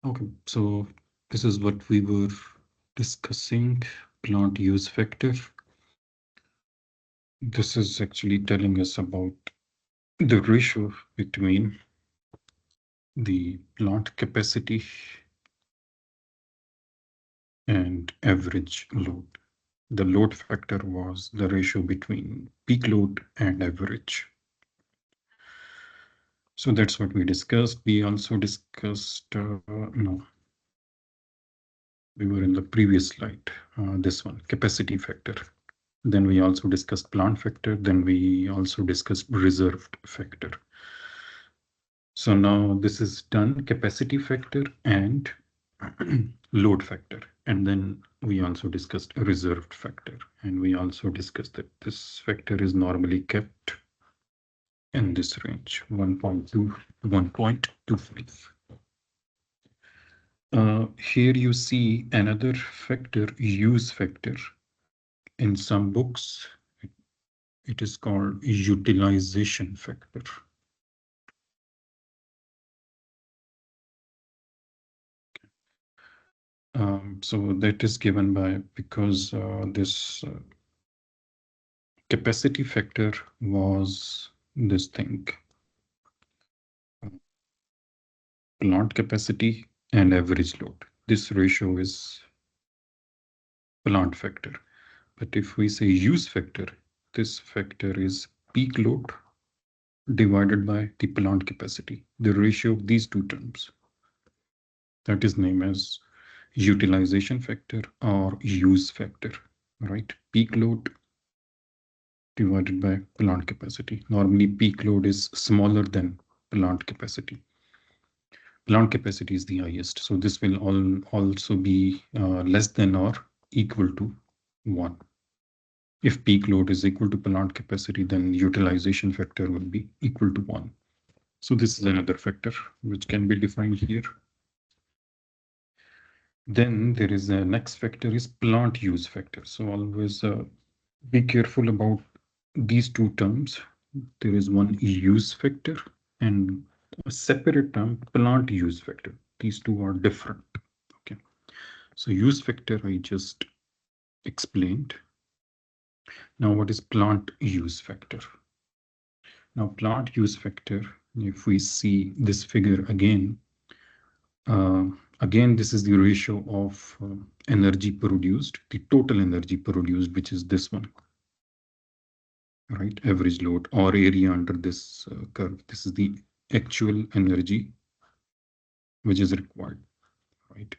Okay, so this is what we were discussing, plant use factor. This is actually telling us about the ratio between the plant capacity and average load. The load factor was the ratio between peak load and average. So that's what we discussed. We also discussed, no, we were in the previous slide, this one, capacity factor. Then we also discussed plant factor. Then we also discussed reserved factor. So now this is done, capacity factor and load factor. And then we also discussed a reserved factor. And we also discussed that this factor is normally kept in this range, 1.2 to 1.25. Here you see another factor, use factor. In some books, it is called utilization factor. So that is given by because this capacity factor was this thing, plant capacity and average load. This ratio is plant factor. But if we say use factor, this factor is peak load divided by the plant capacity, the ratio of these two terms. That is named as utilization factor or use factor, right? Peak load divided by plant capacity. Normally, peak load is smaller than plant capacity. Plant capacity is the highest, so this will also be less than or equal to 1. If peak load is equal to plant capacity, then utilization factor will be equal to 1. So this is another factor which can be defined here. Then there is a next factor is plant use factor. So always be careful about these two terms. There is one use factor and a separate term, plant use factor. These two are different. Okay. So use factor I just explained. Now what is plant use factor? Now plant use factor, if we see this figure again, again, this is the ratio of energy produced, the total energy produced, which is this one, right? Average load or area under this curve. This is the actual energy which is required, right?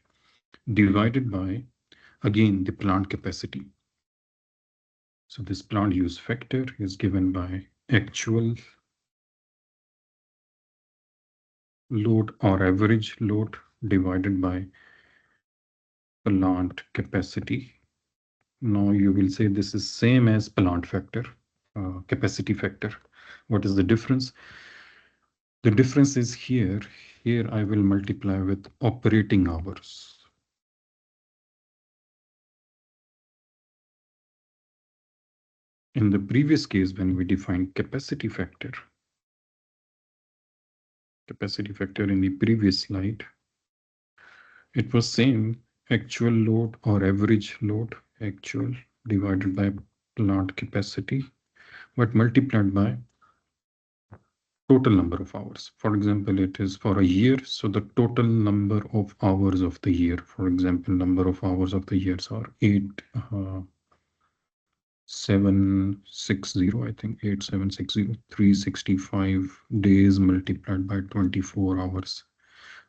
Divided by, again, the plant capacity. So this plant use factor is given by actual load or average load divided by plant capacity. Now you will say this is same as plant factor, capacity factor. What is the difference? The difference is here I will multiply with operating hours. In the previous case, when we defined capacity factor in the previous slide, it was same actual load or average load, actual divided by plant capacity, but multiplied by total number of hours. For example, it is for a year, so the total number of hours of the year, for example, number of hours of the years are 760, I think 8760, 365 days multiplied by 24 hours.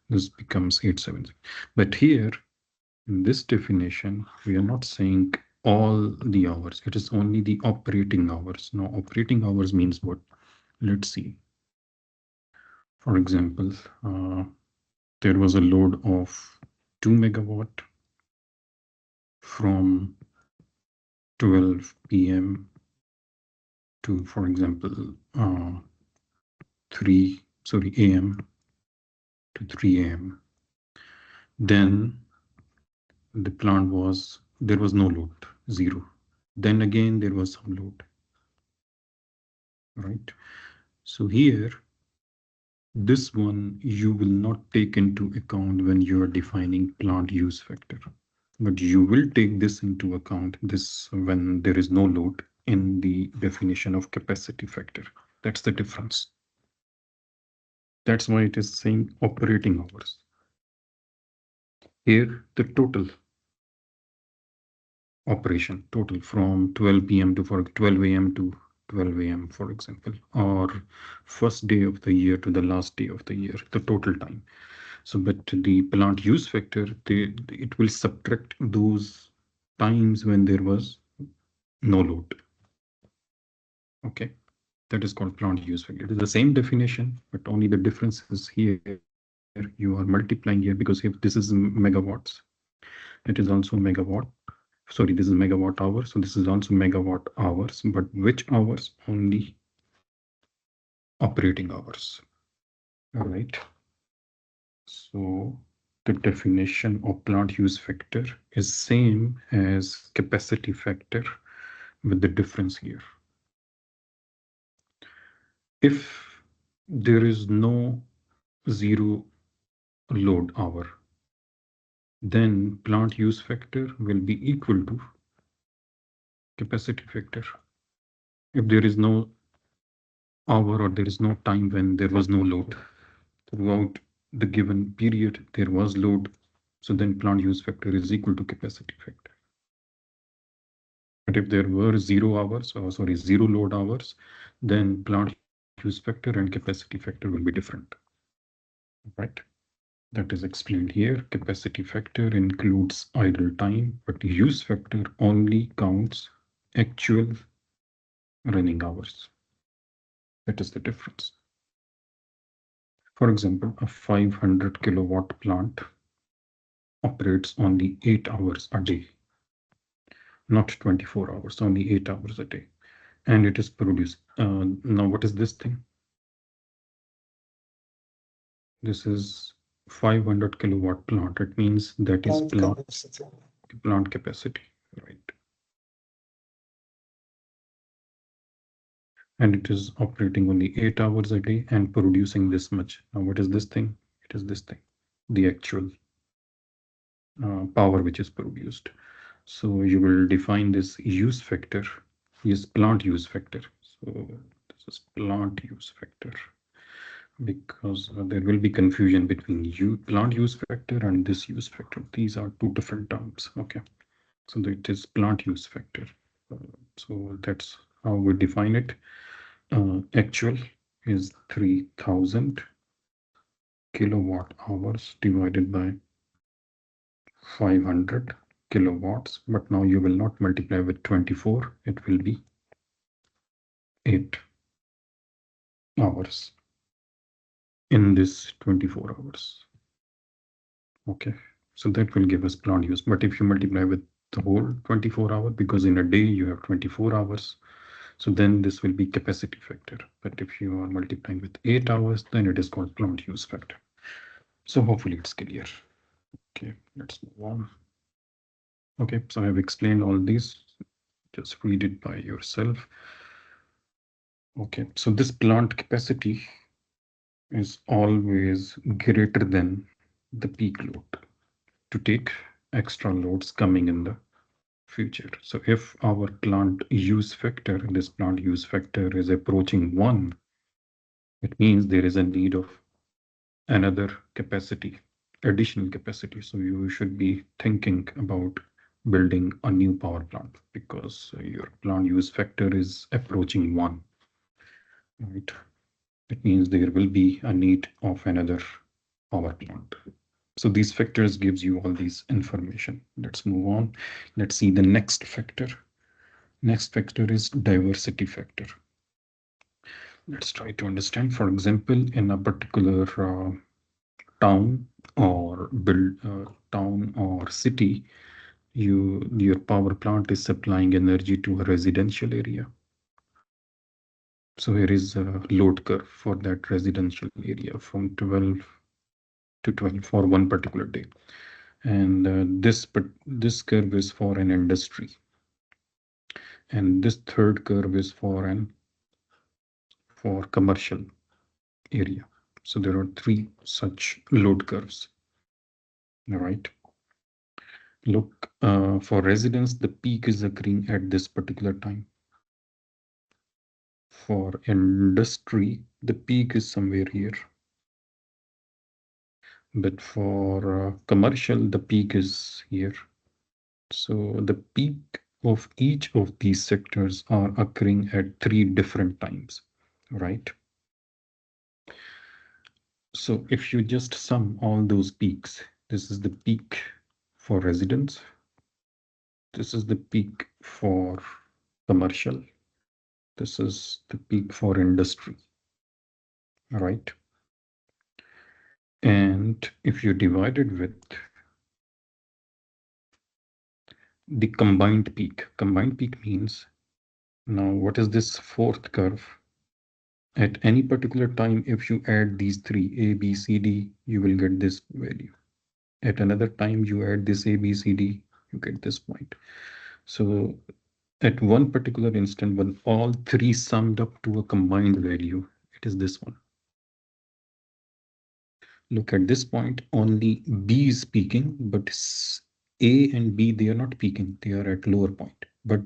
This becomes 870. But here, in this definition, we are not saying all the hours. It is only the operating hours. Now, operating hours means what? Let's see. For example, there was a load of 2 megawatt from 12 p.m. to, for example, 3 a.m. to 3 a.m. Then the plant was, there was no load, 0. Then again, there was some load, right? So here, This one you will not take into account when you are defining plant use factor, but you will take this into account this when there is no load in the definition of capacity factor. That's the difference. That's why it is saying operating hours. Here, the total operation, total from 12 p.m. to for 12 a.m. to 12 a.m., for example, or first day of the year to the last day of the year, the total time. So, but the plant use factor, it will subtract those times when there was no load. Okay, that is called plant use factor. It is the same definition, but only the difference is here you are multiplying here, because if this is megawatts, it is also megawatt. Sorry, this is megawatt hour. So this is also megawatt hours, but which hours? Only operating hours. All right. So the definition of plant use factor is same as capacity factor with the difference here. If there is no zero load hour, then plant use factor will be equal to capacity factor. If there is no hour or there is no time when there was no load throughout the given period, there was load, so then plant use factor is equal to capacity factor. But if there were 0 hours, or sorry, 0 load hours, then plant use factor and capacity factor will be different. Right? That is explained here. Capacity factor includes idle time, but use factor only counts actual running hours. That is the difference. For example, a 500 kilowatt plant operates only 8 hours a day, not 24 hours, only 8 hours a day. And it is produced. Now, what is this thing? This is 500 kilowatt plant. It means that is plant capacity, right? And it is operating only 8 hours a day and producing this much. Now, what is this thing? It is this thing, the actual power which is produced. So you will define this use factor, is plant use factor. So this is plant use factor, because there will be confusion between plant use factor and this use factor. These are two different terms. Okay, so it is plant use factor. So that's how we define it. Actual is 3000 kilowatt hours divided by 500 kilowatts, but now you will not multiply with 24, it will be 8 hours in this 24 hours. Okay, so that will give us plant use. But if you multiply with the whole 24 hours, because in a day you have 24 hours, so then this will be capacity factor. But if you are multiplying with 8 hours, then it is called plant use factor. So hopefully it's clear. Okay, let's move on. Okay, so I have explained all these. Just read it by yourself. Okay, so this plant capacity is always greater than the peak load to take extra loads coming in the future. So if our plant use factor, this plant use factor is approaching 1, it means there is a need of another capacity, additional capacity. So you should be thinking about building a new power plant, because your plant use factor is approaching 1, right? It means there will be a need of another power plant. So these factors gives you all these information. Let's move on. Let's see the next factor. Next factor is diversity factor. Let's try to understand. For example, in a particular town or town or city, your power plant is supplying energy to a residential area. So here is a load curve for that residential area from 12 to 12 for one particular day. And this curve is for an industry. And this third curve is for commercial area. So there are three such load curves. All right. Look, for residence, the peak is occurring at this particular time. For industry, the peak is somewhere here. But for commercial, the peak is here. So the peak of each of these sectors are occurring at three different times, right? So if you just sum all those peaks, this is the peak for residence, this is the peak for commercial, this is the peak for industry, right? And if you divide it with the combined peak means, now what is this fourth curve? At any particular time, if you add these three, A, B, C, D, you will get this value. At another time, you add this A, B, C, D, you get this point. So at one particular instant, when all three summed up to a combined value, it is this one. Look at this point, only B is peaking, but A and B, they are not peaking, they are at lower point. But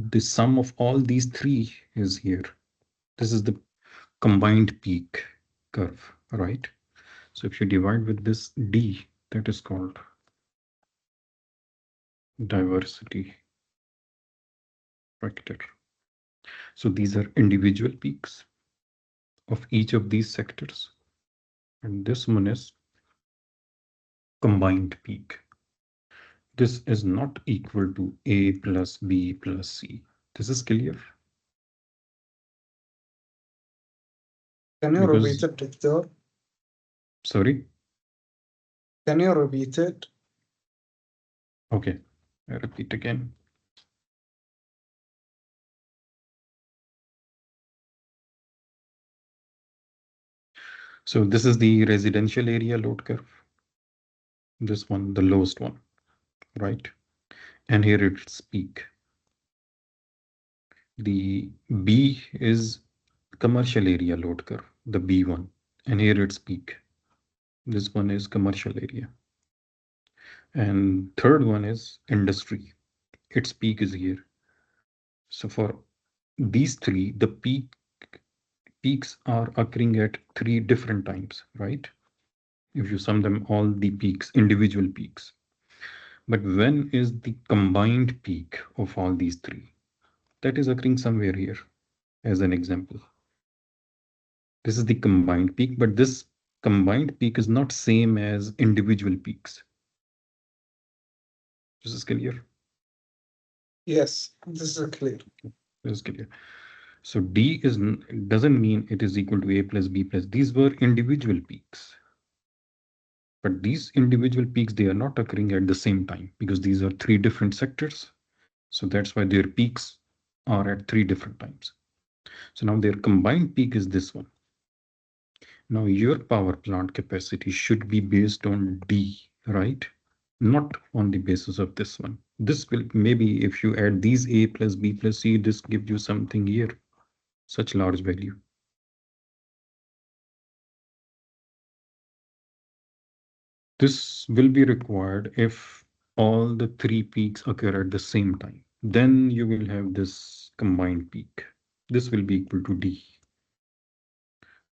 the sum of all these three is here. This is the combined peak curve, right? So if you divide with this D, that is called diversity factor. So these are individual peaks of each of these sectors. And this one is combined peak. This is not equal to A plus B plus C. This is clear. Can you repeat it, Victor? Sorry? Can you repeat it? Okay, I repeat again. So this is the residential area load curve. This one, the lowest one, right? And here it's peak. The B is commercial area load curve, the B one, and here it's peak. This one is commercial area. And third one is industry. Its peak is here. So for these three, the peaks are occurring at three different times, right? If you sum them all the peaks, individual peaks. But when is the combined peak of all these three? That is occurring somewhere here as an example. This is the combined peak, but this combined peak is not same as individual peaks. This is clear? Yes, this is clear. This is clear. So D doesn't mean it is equal to A plus B plus. These were individual peaks. But these individual peaks, they are not occurring at the same time because these are three different sectors. So that's why their peaks are at three different times. So now their combined peak is this one. Now your power plant capacity should be based on D, right? Not on the basis of this one. This will maybe if you add these A plus B plus C, this gives you something here, such large value. This will be required if all the three peaks occur at the same time. Then you will have this combined peak. This will be equal to D.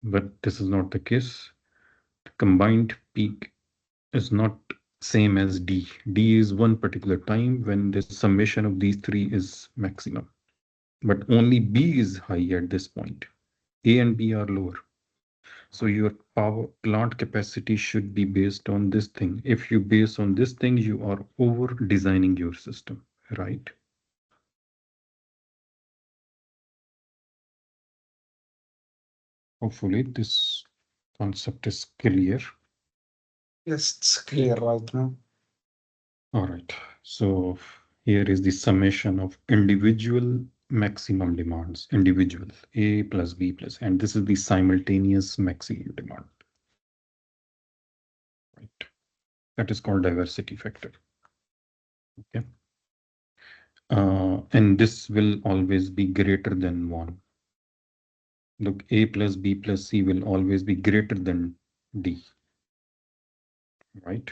But this is not the case. The combined peak is not same as D. D is one particular time when the summation of these three is maximum. But only B is high at this point. A and B are lower. So your power plant capacity should be based on this thing. If you base on this thing, you are over designing your system, right? Hopefully this concept is clear. Yes, it's clear right now. All right. So here is the summation of individual maximum demands, individual A plus B plus, and this is the simultaneous maximum demand. Right. That is called diversity factor. Okay. And this will always be greater than 1. look, A plus B plus C will always be greater than D, right?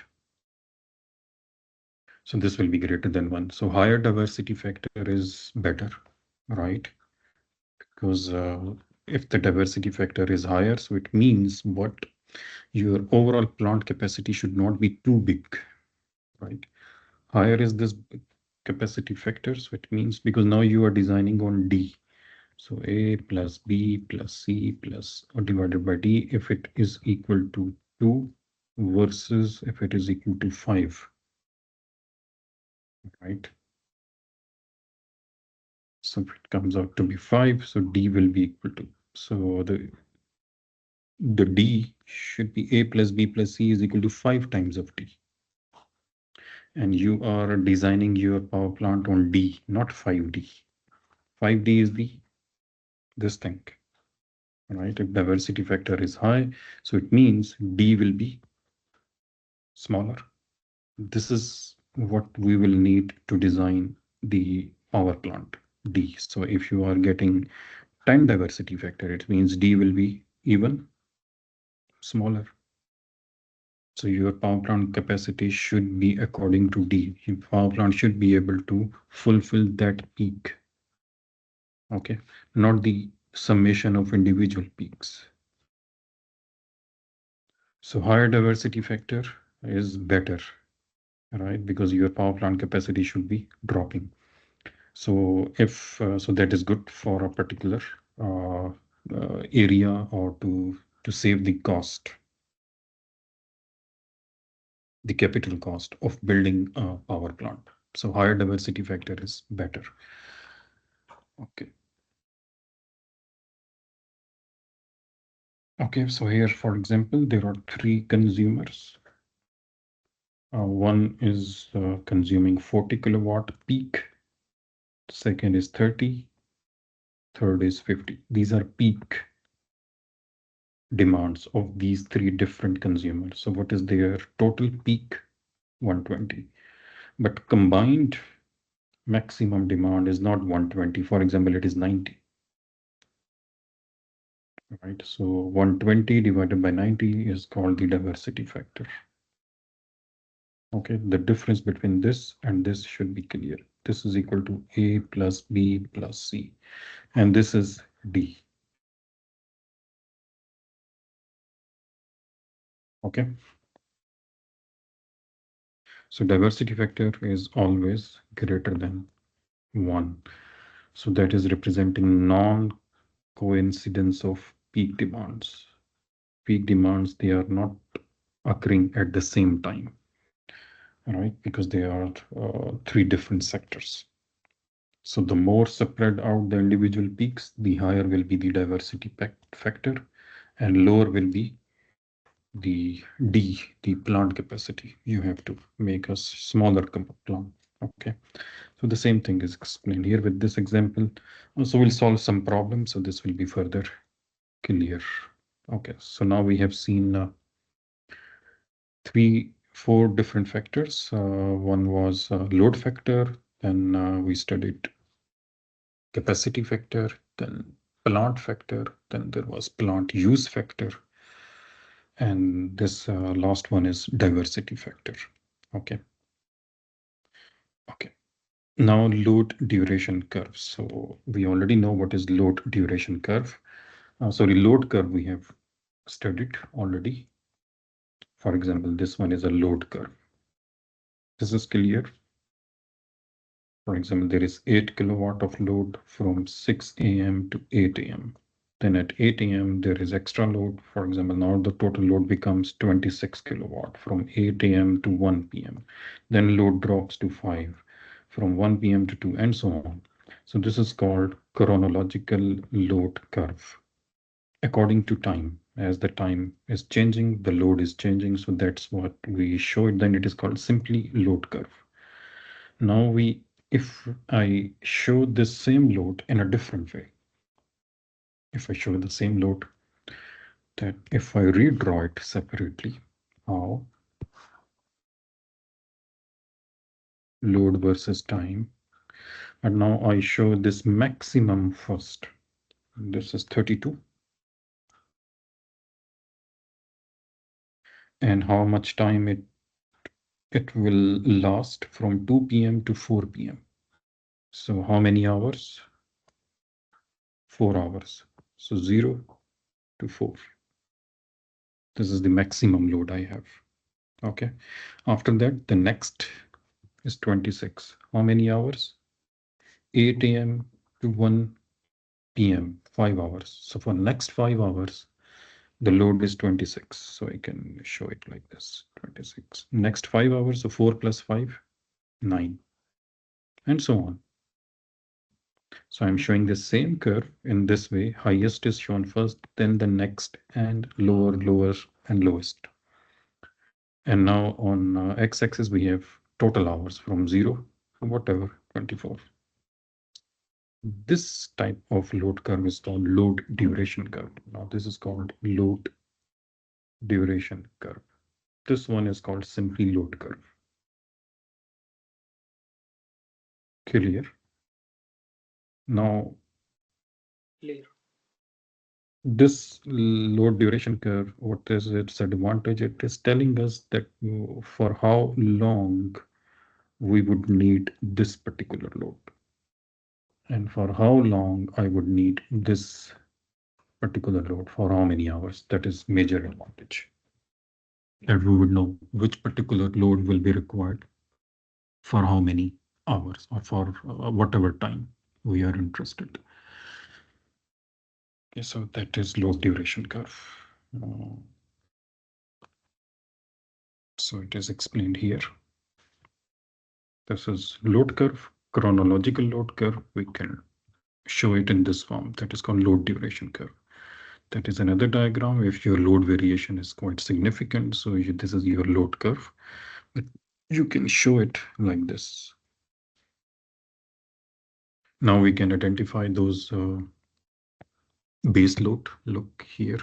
So this will be greater than 1. So higher diversity factor is better, right? Because if the diversity factor is higher, so it means what your overall plant capacity should not be too big, right? Higher is this capacity factor, so it means because now you are designing on D. So A plus B plus C plus or divided by D if it is equal to 2 versus if it is equal to 5, right? So if it comes out to be 5, so D will be equal to, so the D should be A plus B plus C is equal to 5 times of D. And you are designing your power plant on D, not 5D. 5D is this thing, right? If diversity factor is high, so it means D will be smaller. This is what we will need to design the power plant D. So if you are getting 10 diversity factor, it means D will be even smaller. So your power plant capacity should be according to D. Your power plant should be able to fulfill that peak. Okay, not the summation of individual peaks. So higher diversity factor is better, right? Because your power plant capacity should be dropping. So if so, that is good for a particular area or to save the cost, the capital cost of building a power plant. So higher diversity factor is better. Okay. Okay, so here, for example, there are 3 consumers. One is consuming 40 kilowatt peak. Second is 30. Third is 50. These are peak demands of these 3 different consumers. So what is their total peak? 120. But combined maximum demand is not 120. For example, it is 90. Right. So 120 divided by 90 is called the diversity factor. Okay, the difference between this and this should be clear. This is equal to A plus B plus C, and this is D. Okay. So diversity factor is always greater than 1. So that is representing non-coincidence of peak demands. Peak demands, they are not occurring at the same time, right? Because they are 3 different sectors. So the more spread out the individual peaks, the higher will be the diversity factor, and lower will be the D, the plant capacity. You have to make a smaller plant. Okay, so the same thing is explained here with this example. So we'll solve some problems, so this will be further clear. Okay, so now we have seen 4 different factors. One was load factor, then we studied capacity factor, then plant factor, then there was plant use factor, and this last one is diversity factor. Okay. Okay. Now load duration curve. So we already know what is load duration curve. Sorry, load curve we have studied already. For example, this one is a load curve. This is clear. For example, there is 8 kilowatt of load from 6 a.m. to 8 a.m. Then at 8 a.m. there is extra load. For example, now the total load becomes 26 kilowatt from 8 a.m. to 1 p.m. Then load drops to 5 from 1 p.m. to 2 and so on. So this is called chronological load curve. According to time, as the time is changing, the load is changing. So that's what we showed. Then it is called simply load curve. Now if I show this same load in a different way, if I show the same load, that if I redraw it separately, how load versus time, and now I show this maximum first. This is 32. and how much time it will last from 2 p.m. to 4 p.m. So how many hours? 4 hours. So 0 to 4. This is the maximum load I have. Okay. After that, the next is 26. How many hours? 8 a.m. to 1 p.m. 5 hours. So for next 5 hours, the load is 26. So I can show it like this. 26. Next 5 hours, so 4 plus 5, 9. And so on. So I'm showing the same curve in this way. Highest is shown first, then the next, and lower, lower, and lowest. And now on x-axis, we have total hours from 0 to whatever, 24. This type of load curve is called load duration curve. Now this is called load duration curve. This one is called simply load curve. Clear? Now, Clear. this load duration curve, what is its advantage? It is telling us that for how long we would need this particular load, and for how long I would need this particular load, for how many hours. That is major advantage. That we would know which particular load will be required for how many hours or for whatever time we are interested. Okay, so that is load duration curve. Uh, so it is explained here. This is load curve, chronological load curve. We can show it in this form. That is called load duration curve. That is another diagram if your load variation is quite significant. So this is your load curve, but you can show it like this. Now we can identify those base load. Look here.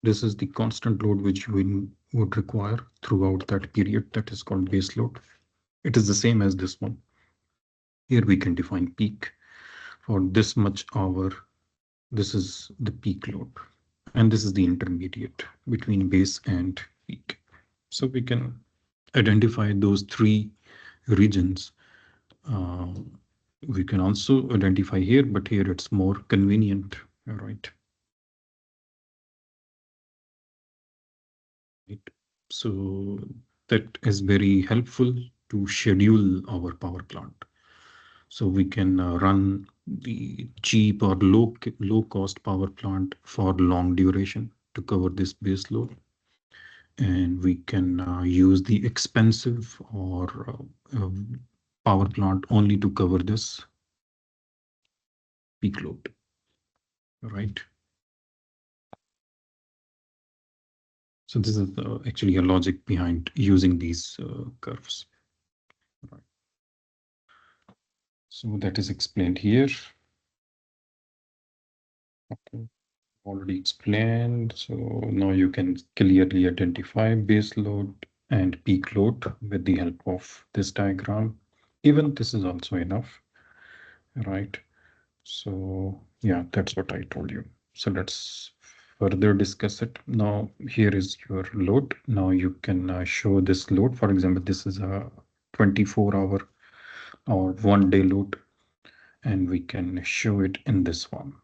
This is the constant load which we would require throughout that period. That is called base load. It is the same as this one. Here we can define peak for this much hour. This is the peak load, and this is the intermediate between base and peak. So we can identify those three regions. We can also identify here, but here it's more convenient, right? So that is very helpful to schedule our power plant. So we can run the cheap or low cost power plant for long duration to cover this base load. And we can use the expensive or power plant only to cover this peak load, right? So this is actually a logic behind using these curves. Right. So that is explained here. Okay. Already explained. So now you can clearly identify base load and peak load with the help of this diagram. Even this is also enough, right? So yeah, that's what I told you. So let's further discuss it. Now here is your load. Now you can show this load. For example, this is a 24-hour or 1 day load, and we can show it in this form.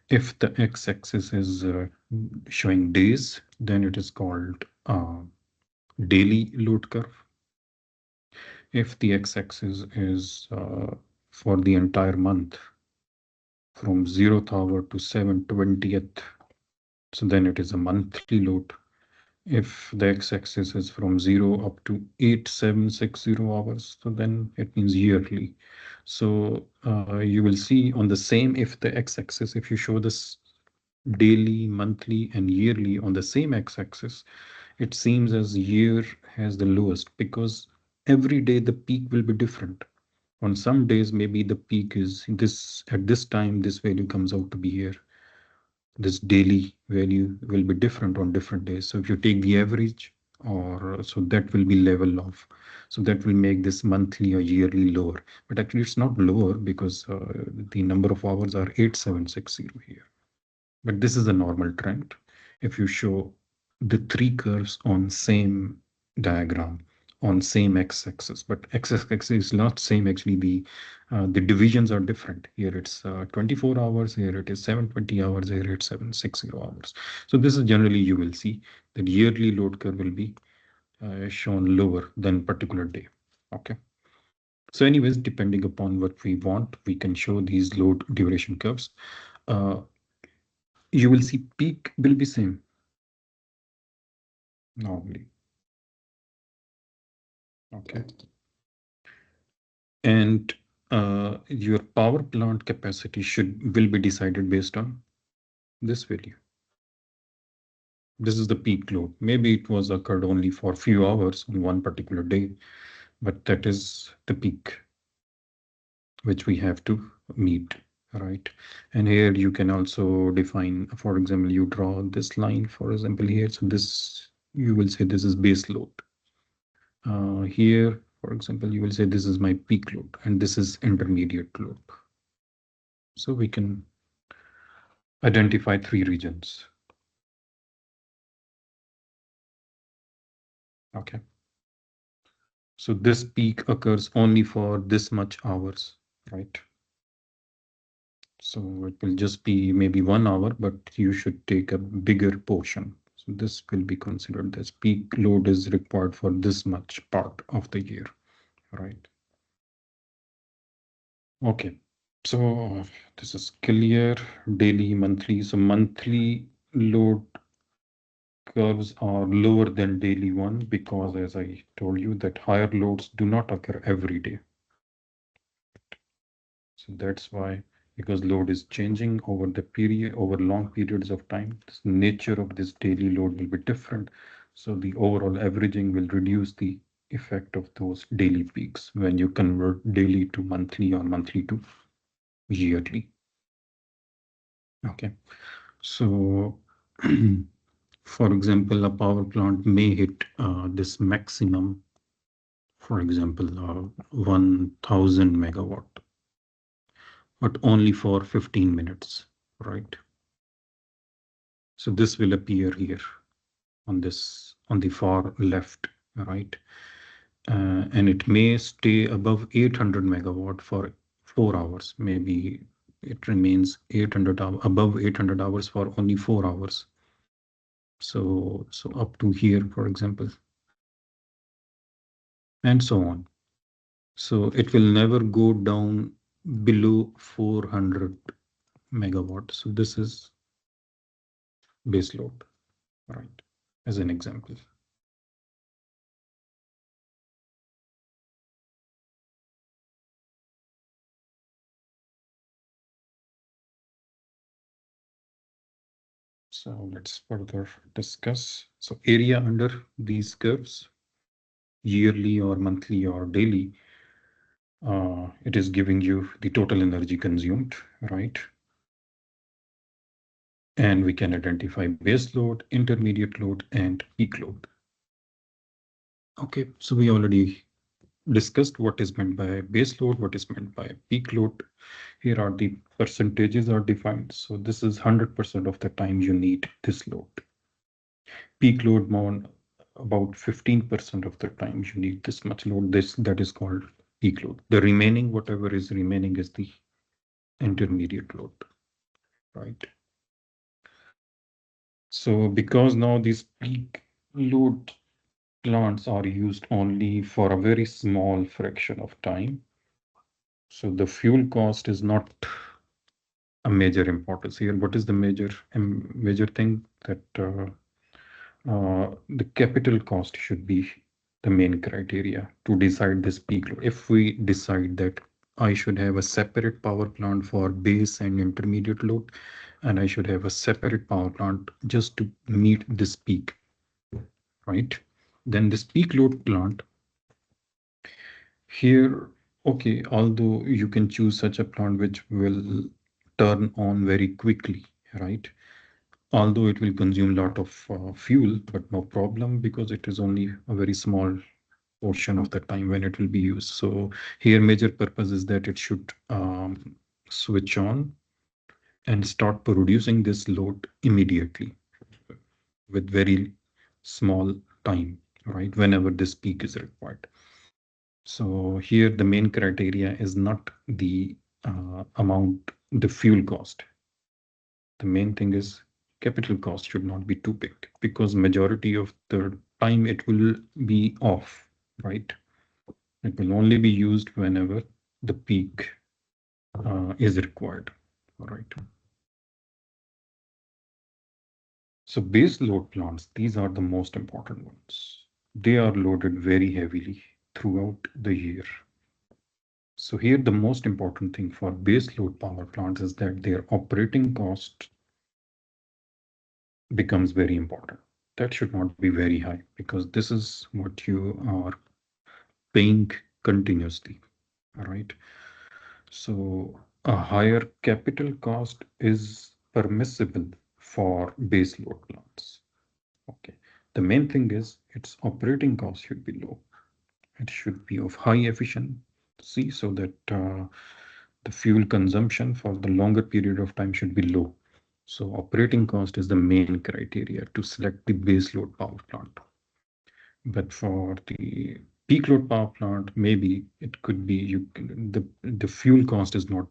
If the x-axis is showing days, then it is called daily load curve. If the x-axis is for the entire month from 0th hour to 7/20th, so then it is a monthly load. If the x-axis is from 0 up to 8760 hours, so then it means yearly. So you will see on the same, if the x-axis, if you show this daily, monthly, and yearly on the same x-axis, it seems as year has the lowest because every day the peak will be different. On some days, maybe the peak is this, at this time, this value comes out to be here. This daily value will be different on different days. So if you take the average, or so that will be level off. So that will make this monthly or yearly lower. But actually it's not lower because the number of hours are 8760 here. but this is a normal trend. If you show the three curves on same diagram on same x-axis, but x-axis is not same actually. The divisions are different. Here it's 24 hours, here it is 720 hours, here it's 760 hours. So this is generally you will see that yearly load curve will be shown lower than particular day. Okay. So anyways, depending upon what we want, we can show these load duration curves. Uh, you will see peak will be same normally. Okay. And your power plant capacity will be decided based on this value. This is the peak load. Maybe it was occurred only for a few hours on one particular day, but that is the peak which we have to meet, right? And here you can also define, for example, you draw this line, for example, here. So this, you will say this is base load. Here, for example, you will say this is my peak load and this is intermediate load. So we can identify three regions. Okay. So this peak occurs only for this much hours, right? So it will just be maybe 1 hour, but you should take a bigger portion. So this will be considered as peak load is required for this much part of the year, right? Okay. So this is clear. Daily, monthly. So monthly load curves are lower than daily one because, as I told you, that higher loads do not occur every day. So that's why, because load is changing over the period, over long periods of time, the nature of this daily load will be different. So the overall averaging will reduce the effect of those daily peaks when you convert daily to monthly or monthly to yearly. Okay. So for example, a power plant may hit this maximum, for example, 1000 megawatt, but only for 15 minutes, right? So this will appear here on this, on the far left, right? And it may stay above 800 megawatt for 4 hours. Maybe it remains 800 above 800 hours for only 4 hours. So up to here, for example, and so on. So it will never go down below 400 megawatt. So this is base load, right? As an example. So let's further discuss. So area under these curves, yearly or monthly or daily, it is giving you the total energy consumed, right? And we can identify base load, intermediate load, and peak load. Okay, so we already discussed what is meant by base load, what is meant by peak load. Here are the percentages are defined. So this is 100% of the time you need this load. Peak load more about 15% of the time you need this much load. That is called peak load. The remaining, whatever is remaining, is the intermediate load, right? So because now these peak load plants are used only for a very small fraction of time, so the fuel cost is not a major importance here. What is the major thing? That the capital cost should be the main criteria to decide this peak load. If we decide that I should have a separate power plant for base and intermediate load, and I should have a separate power plant just to meet this peak, right? Then this peak load plant here, okay, although you can choose such a plant which will turn on very quickly, right? Although it will consume a lot of fuel, but no problem because it is only a very small portion of the time when it will be used. So here major purpose is that it should switch on and start producing this load immediately with very small time, right? Whenever this peak is required. So here the main criteria is not the amount, the fuel cost. The main thing is capital cost should not be too big because majority of the time it will be off, right? It will only be used whenever the peak is required, all right? So base load plants, these are the most important ones. They are loaded very heavily throughout the year. So here the most important thing for base load power plants is that their operating cost becomes very important. That should not be very high because this is what you are paying continuously. All right. So a higher capital cost is permissible for base load plants. Okay. The main thing is its operating cost should be low. It should be of high efficiency so that the fuel consumption for the longer period of time should be low. So operating cost is the main criteria to select the base load power plant. But for the peak load power plant, maybe it could be the fuel cost is not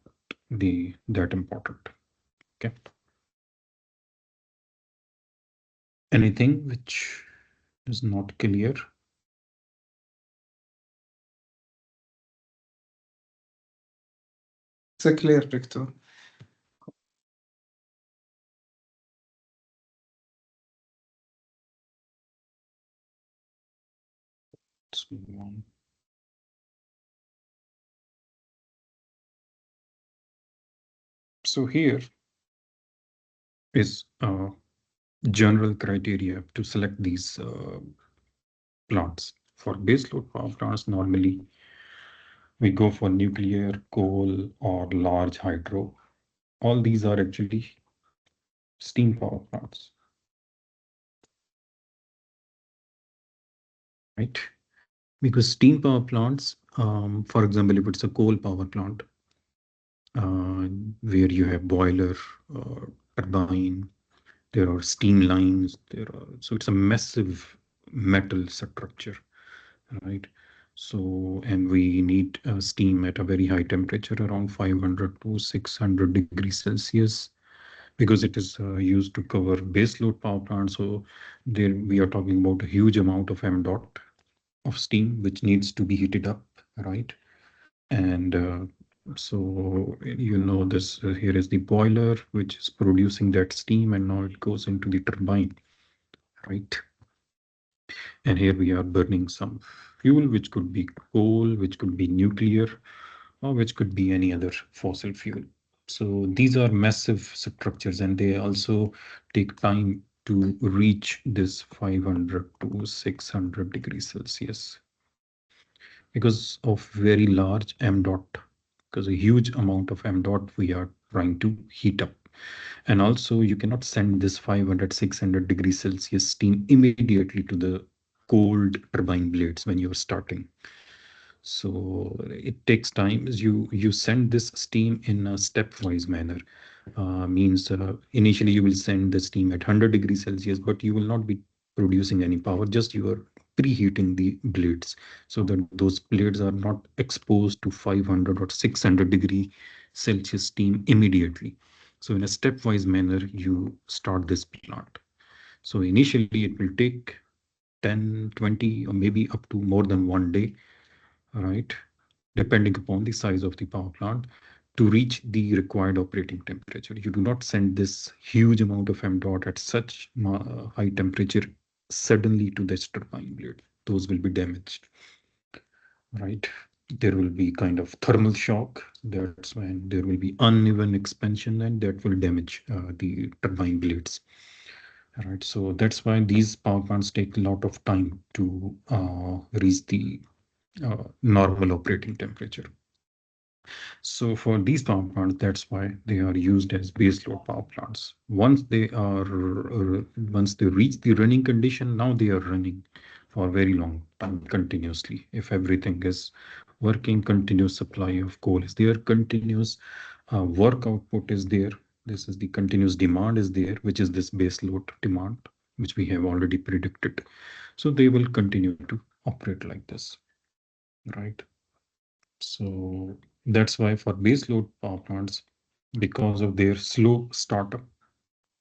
the that important. Okay. Anything which is not clear? It's a clear picture. Let's move on. So here is general criteria to select these plants. For baseload power plants, normally we go for nuclear, coal, or large hydro. All these are actually steam power plants, right? Because steam power plants, for example, if it's a coal power plant, where you have boiler, turbine, there are steam lines, so it's a massive metal structure, right? So, and we need steam at a very high temperature, around 500 to 600 degrees Celsius, because it is used to cover base load power plant. So there we are talking about a huge amount of m dot of steam which needs to be heated up, right? And so this here is the boiler which is producing that steam, and now it goes into the turbine, right? And here we are burning some fuel, which could be coal, which could be nuclear, or which could be any other fossil fuel. So these are massive structures, and they also take time to reach this 500 to 600 degrees Celsius because of very large m dot, because a huge amount of m dot we are trying to heat up. And also you cannot send this 500 600 degrees Celsius steam immediately to the cold turbine blades when you're starting. So it takes time. You send this steam in a stepwise manner. Means initially you will send the steam at 100 degrees Celsius, but you will not be producing any power. Just you are preheating the blades so that those blades are not exposed to 500 or 600 degree Celsius steam immediately. So in a stepwise manner, you start this plant. So initially it will take 10, 20, or maybe up to more than 1 day, right? Depending upon the size of the power plant, to reach the required operating temperature. You do not send this huge amount of m dot at such high temperature suddenly to this turbine blade. Those will be damaged, right? There will be kind of thermal shock. That's when there will be uneven expansion, and that will damage the turbine blades. Right, so that's why these power plants take a lot of time to reach the normal operating temperature. So for these power plants, that's why they are used as base load power plants. Once they reach the running condition, now they are running for a very long time continuously. If everything is working, continuous supply of coal is there, continuous work output is there, This is the continuous demand is there, which is this base load demand, which we have already predicted. So they will continue to operate like this, right? So that's why for base load power plants, because of their slow startup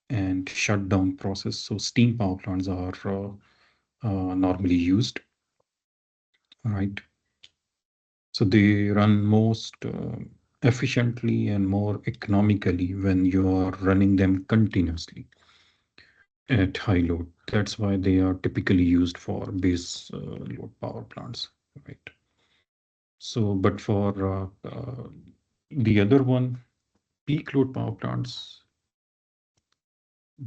and shutdown process, so steam power plants are normally used, right? So they run most efficiently and more economically when you are running them continuously at high load. That's why they are typically used for base load power plants, right? So, but for the other one, peak load power plants,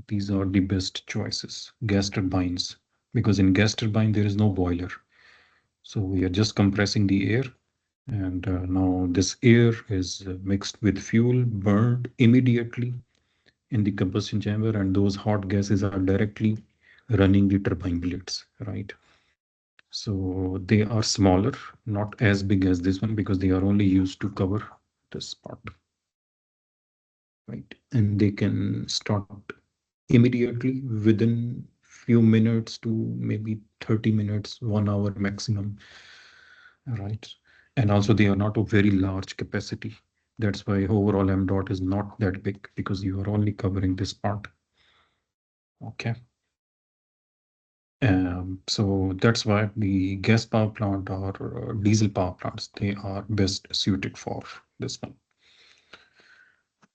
these are the best choices. Gas turbines, because in gas turbine there is no boiler. So we are just compressing the air, and now this air is mixed with fuel, burned immediately in the combustion chamber, and those hot gases are directly running the turbine blades, right? So they are smaller, not as big as this one, because they are only used to cover this part, right? And they can start immediately within few minutes to maybe 30 minutes, 1 hour maximum, right? And also they are not of very large capacity. That's why overall m dot is not that big, because you are only covering this part. Okay. So that's why the gas power plant or diesel power plants, they are best suited for this one,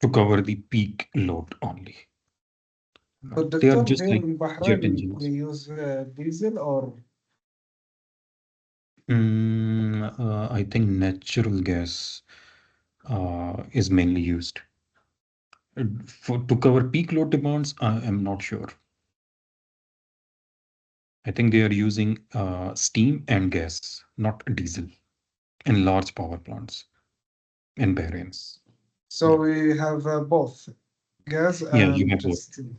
to cover the peak load only. Right? But They are Doctor, just here like in jet Bahrain, they engines. use diesel or I think natural gas is mainly used. For to cover peak load demands. I am not sure. I think they are using steam and gas, not diesel, in large power plants in Bahrain. so Yeah, we have both gas yeah, you and have both. steam.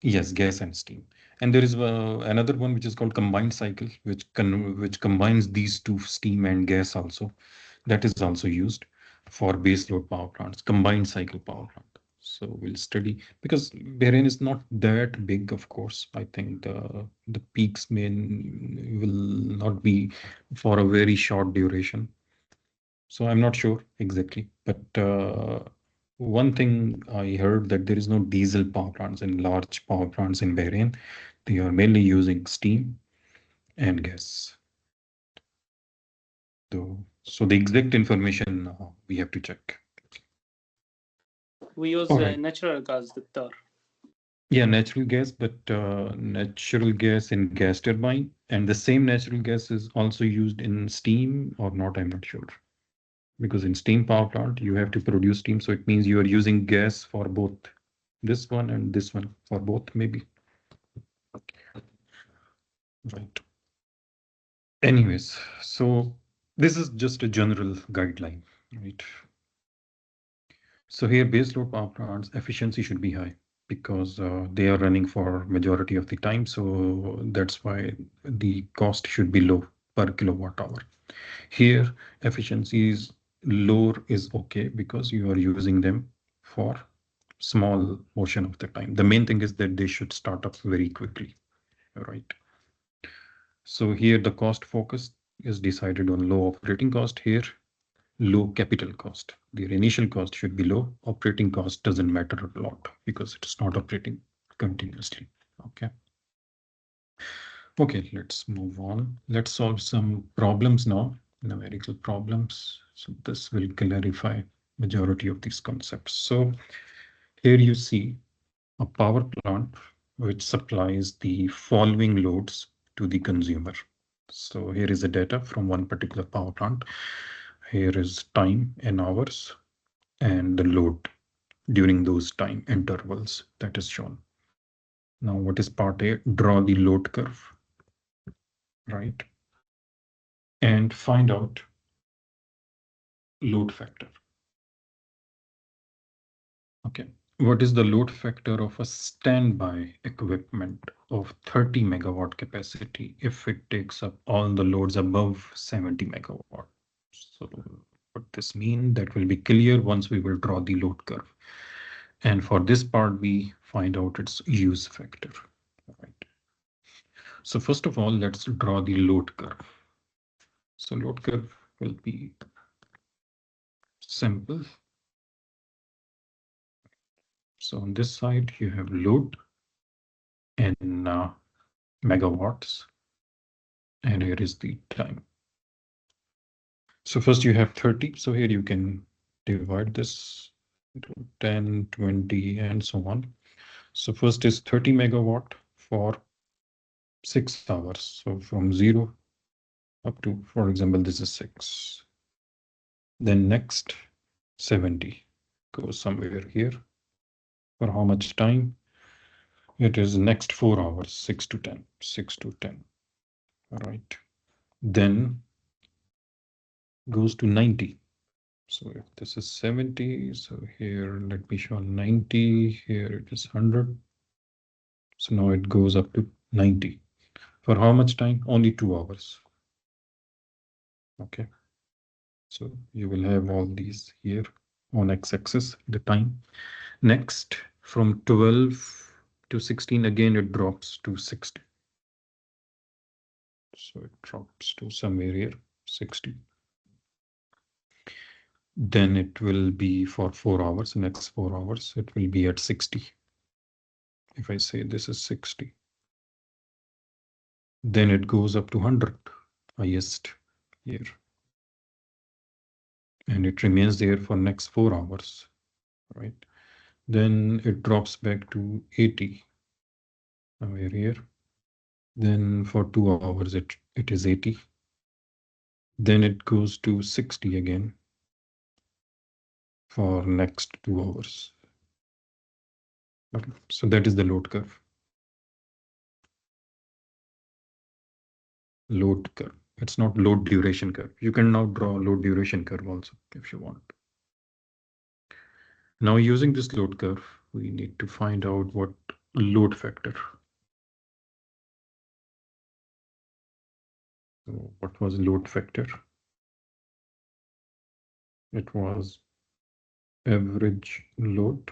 Yes, gas and steam. And there is another one which is called combined cycle, which combines these two, steam and gas also. That is also used for base load power plants, combined cycle power plant. So we'll study, because Bahrain is not that big, of course. I think the peaks will not be for a very short duration. So I'm not sure exactly, but one thing I heard, that there is no diesel power plants in large power plants in Bahrain. They are mainly using steam and gas. So the exact information we have to check. We use All right. natural gas, Doctor. Yeah, natural gas, but natural gas in gas turbine, and the same natural gas is also used in steam or not, I'm not sure. Because in steam power plant, you have to produce steam, so it means you are using gas for both this one and this one, for both maybe. Right. Anyways, so this is just a general guideline, right? So here, base load power plants efficiency should be high, because they are running for majority of the time. So that's why the cost should be low per kilowatt hour. Here, efficiency is lower is okay, because you are using them for small portion of the time. The main thing is that they should start up very quickly, right? So here the cost focus is decided on low operating cost. Here, low capital cost. Their initial cost should be low. Operating cost doesn't matter a lot, because it's not operating continuously. Okay. Okay, let's move on. Let's solve some problems now, numerical problems. So this will clarify majority of these concepts. So here you see a power plant which supplies the following loads to the consumer. So here is the data from one particular power plant. Here is time in hours and the load during those time intervals that is shown. Now, what is part A? Draw the load curve, right? And find out load factor. Okay. What is the load factor of a standby equipment of 30 megawatt capacity if it takes up all the loads above 70 megawatt? So what this mean, that will be clear once we will draw the load curve. And for this part, we find out its use factor. Right. So first of all, let's draw the load curve. So load curve will be simple. So on this side, you have load in megawatts, and here is the time. So first you have 30. So here you can divide this into 10, 20, and so on. So first is 30 megawatt for 6 hours. So from 0 up to, for example, this is 6. Then next 70 goes somewhere here. For how much time? It is next 4 hours, 6 to 10, 6 to 10. All right. Then goes to 90. So if this is 70, so here let me show 90, here it is 100. So now it goes up to 90. For how much time? Only 2 hours. Okay. So you will have all these here on x-axis, the time. Next, from 12 to 16, again it drops to 60. So it drops to somewhere here, 60. Then it will be for 4 hours, next 4 hours, it will be at 60. If I say this is 60, then it goes up to 100, highest here. And it remains there for next 4 hours, right? Then it drops back to 80, somewhere here. Then for 2 hours, it is 80. Then it goes to 60 again for next 2 hours. Okay. So that is the load curve. Load curve. It's not load duration curve. You can now draw load duration curve also if you want. Now using this load curve, we need to find out what load factor. So what was load factor? It was average load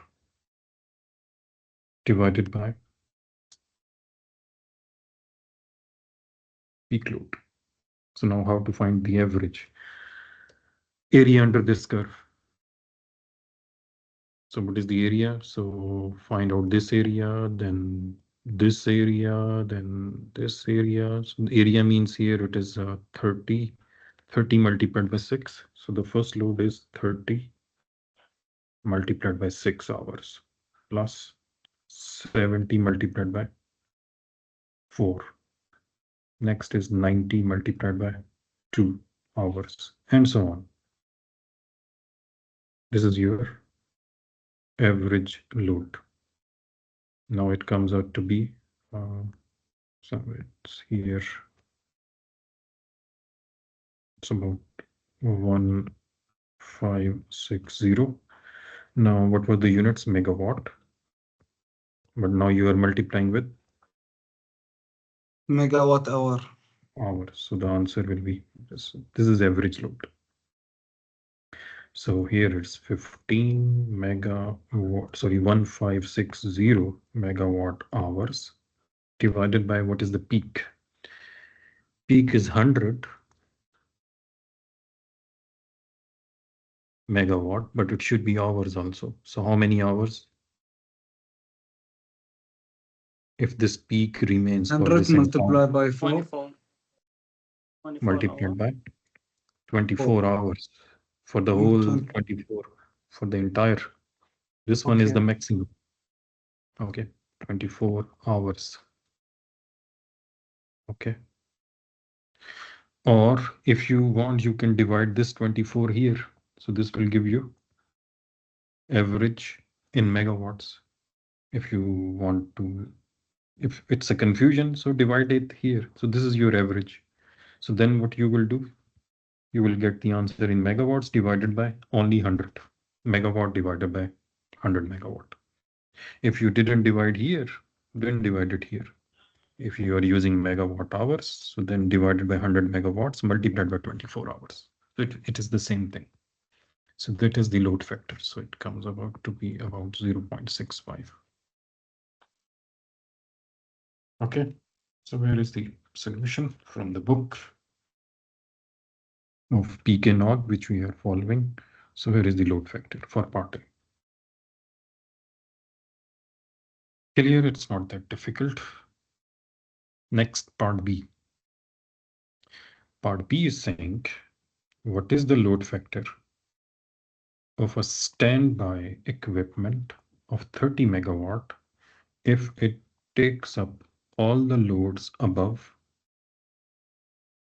divided by peak load. So now how to find the average area under this curve? So what is the area? So find out this area, then this area, then this area. So the area means here it is 30 multiplied by 6. So the first load is 30 multiplied by 6 hours plus 70 multiplied by 4. Next is 90 multiplied by 2 hours, and so on. This is your average load. Now it comes out to be, so it's here, it's about 1560. Now what were the units? Megawatt. But now you are multiplying with megawatt hour. So the answer will be this. This is average load. So here it's 15 megawatt, sorry, 1560 megawatt hours divided by what is the peak? Peak is 100 megawatt, but it should be hours also. So how many hours? If this peak remains for 100 this multiplied by 4. 24. 24 multiplied hours. by 24 hours for the whole 24, for the entire. This one is the maximum. Okay, 24 hours. Okay. Or if you want, you can divide this 24 here. So this will give you average in megawatts. If you want to, if it's a confusion, so divide it here. So this is your average. So then what you will do, you will get the answer in megawatts divided by only 100. Megawatt divided by 100 megawatt. If you didn't divide here, then divide it here. If you are using megawatt hours, so then divided by 100 megawatts multiplied by 24 hours. So it is the same thing. So that is the load factor. So it comes about to be about 0.65. Okay, so where is the solution from the book of PK0, which we are following? So where is the load factor for part A? Clear, it's not that difficult. Next, part B. Part B is saying, what is the load factor of a standby equipment of 30 megawatt if it takes up all the loads above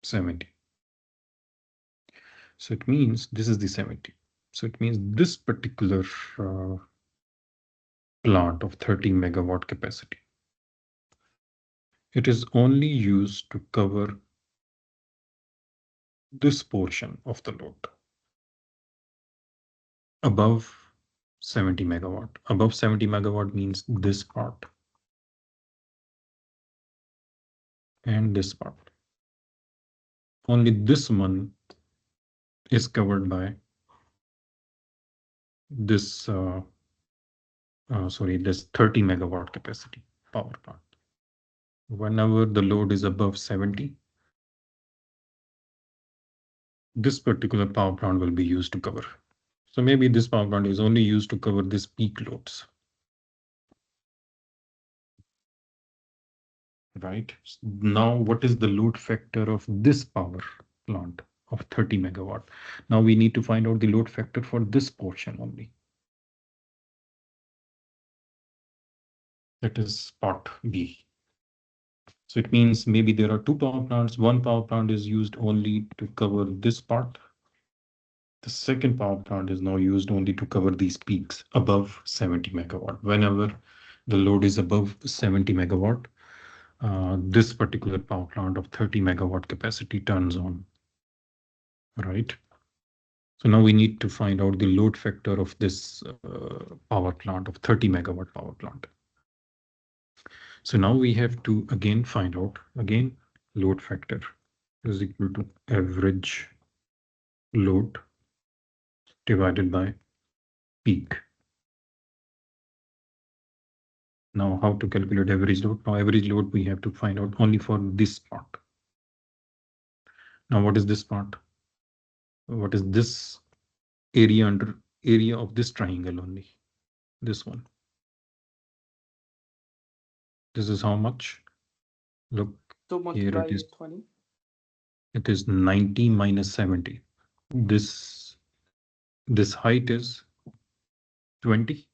70? So it means this is the 70. So it means this particular plant of 30 megawatt capacity, it is only used to cover this portion of the load above 70 megawatt. Above 70 megawatt means this part and this part. Only this one is covered by this this 30 megawatt capacity power plant. Whenever the load is above 70, this particular power plant will be used to cover. So maybe this power plant is only used to cover this peak loads. Right? Now, what is the load factor of this power plant of 30 megawatt? Now we need to find out the load factor for this portion only. That is part B. So it means maybe there are two power plants. One power plant is used only to cover this part. The second power plant is now used only to cover these peaks above 70 megawatt. Whenever the load is above 70 megawatt, this particular power plant of 30 megawatt capacity turns on, right? So now we need to find out the load factor of this power plant of 30 megawatt power plant. So now we have to again find out load factor is equal to average load divided by peak. Now how to calculate average load? Now average load we have to find out only for this part. Now what is this part? What is this area under area of this triangle only? This one. This is how much? Look, here it is 20. It is 90 minus 70. This height is 20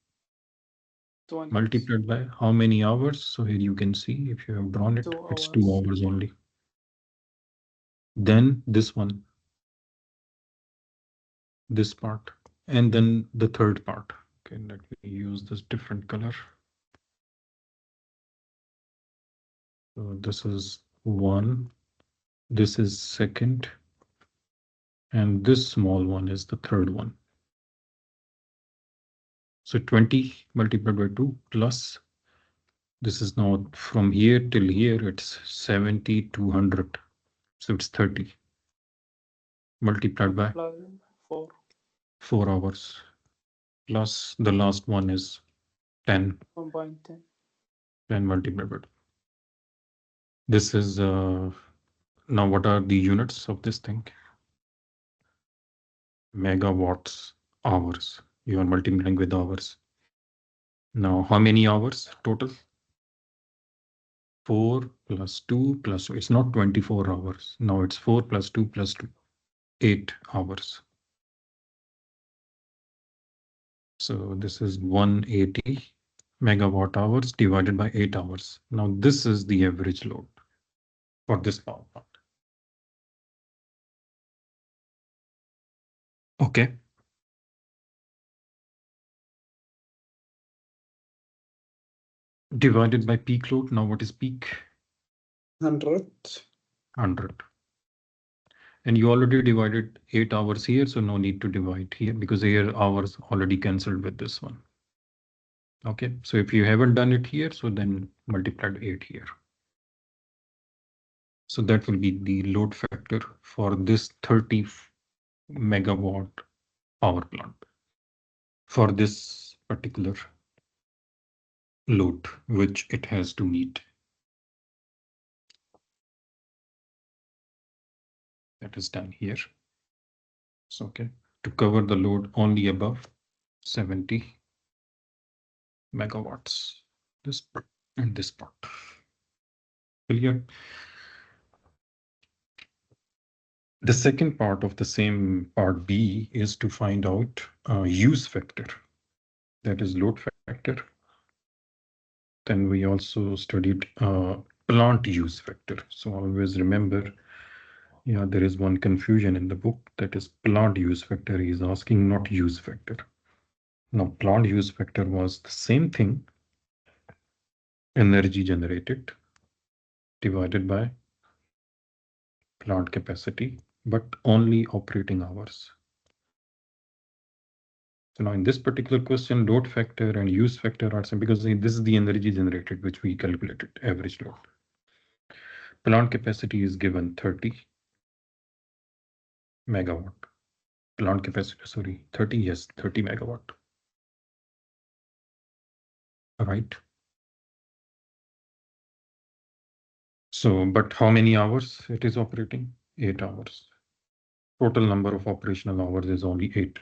multiplied by how many hours? So here you can see if you have drawn it, it's 2 hours only. Then this one, this part, and then the third part. Okay, let me use this different color. So this is one, this is second, and this small one is the third one. So 20 multiplied by 2 plus, this is now from here till here, it's 70 to 100. So it's 30 multiplied by 4 hours plus the last one is 10. 1.10. 10 multiplied by 2. This is now what are the units of this thing? Megawatts hours. You are multiplying with hours. Now how many hours total? 4 plus 2 plus 2. It's not 24 hours. Now it's 4 plus 2 plus 2. 8 hours. So this is 180 megawatt hours divided by 8 hours. Now this is the average load for this power plant. Okay. Divided by peak load. Now what is peak? 100. 100. And you already divided 8 hours here, so no need to divide here because here hours already cancelled with this one. Okay, so if you haven't done it here, so then multiplied 8 here. So that will be the load factor for this 30 megawatt power plant for this particular load which it has to meet. That is done here. So, okay, to cover the load only above 70 megawatts, this part and this part. Clear? The second part of the same part B is to find out use factor, that is load factor. Then we also studied plant use factor. So always remember, yeah, there is one confusion in the book, that is plant use factor. He is asking not use factor. Now plant use factor was the same thing, energy generated divided by plant capacity, but only operating hours. So now in this particular question, load factor and use factor are same because this is the energy generated, which we calculated, average load. Plant capacity is given 30 megawatt. Plant capacity, sorry, 30, yes, 30 megawatt. All right. So, but how many hours it is operating? 8 hours. Total number of operational hours is only 8.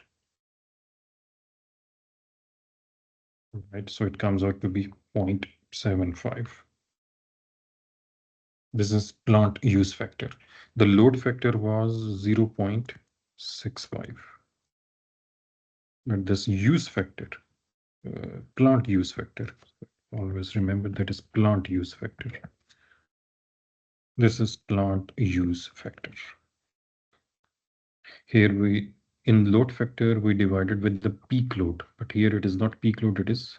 Right, so it comes out to be 0.75. This is plant use factor. The load factor was 0.65. But this use factor, plant use factor, always remember that is plant use factor. This is plant use factor. Here in load factor, we divided with the peak load, but here it is not peak load, it is